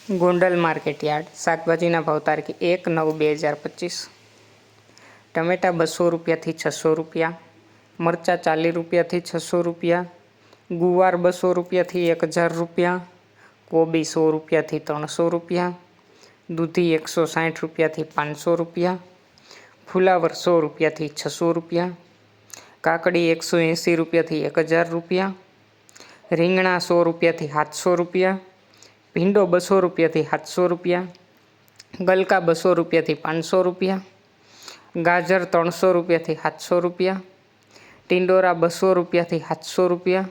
Gondal market yard શાકભાજીના ભાવ તારીખ 1/9/2025। ટમેટા 200 રૂપિયાથી 600 રૂપિયા, મરચાં 40 રૂપિયાથી 600 રૂપિયા, ગુવાર 200 રૂપિયાથી 1000 રૂપિયા, કોબી 100 રૂપિયાથી 300 રૂપિયા, દૂધી 160 રૂપિયાથી 500 રૂપિયા, ફુલાવર 100 રૂપિયાથી 600 રૂપિયા, કાકડી 180 રૂપિયાથી 1000 રૂપિયા, રીંગણા 100 રૂપિયાથી 700 રૂપિયા, ભીંડો 200 રૂપિયાથી 700 રૂપિયા, ગલકા 200 રૂપિયાથી 500 રૂપિયા, ગાજર 300 રૂપિયાથી 700 રૂપિયા, ટિંડોરા 200 રૂપિયાથી 700 રૂપિયા,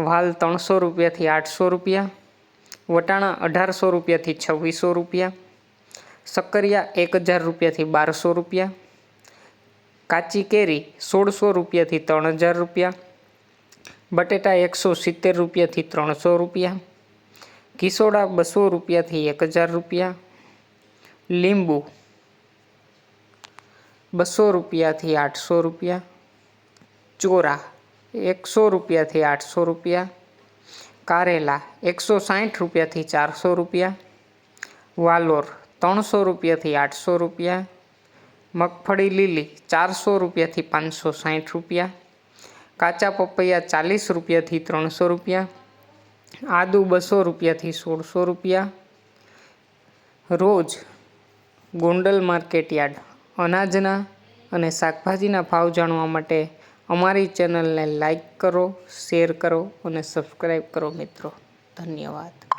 વાલ 300 રૂપિયાથી 800 રૂપિયા, વટાણા 1800 રૂપિયાથી 2600 રૂપિયા, શક્કરિયા 1000 રૂપિયાથી 1200 રૂપિયા, કાચી કેરી 1600 રૂપિયાથી 3000 રૂપિયા, બટેટા 170 રૂપિયાથી 300 રૂપિયા, કિસોડા 200 રૂપિયાથી 1000 રૂપિયા, લીંબુ 200 રૂપિયાથી 800 રૂપિયા, ચોરા 100 રૂપિયાથી 800 રૂપિયા, કારેલા 160 રૂપિયાથી 400 રૂપિયા, વાલોર 300 રૂપિયાથી 800 રૂપિયા, મગફળી લીલી 400 રૂપિયાથી 560 રૂપિયા, કાચા પપૈયા 40 રૂપિયાથી 300 રૂપિયા, આદુ 200 રૂપિયાથી 1600 રૂપિયા। રોજ ગોંડલ માર્કેટ યાર્ડ અનાજના અને શાકભાજીના ભાવ જાણવા માટે અમારી ચેનલને લાઈક કરો, શેર કરો અને સબસ્ક્રાઈબ કરો મિત્રો। ધન્યવાદ।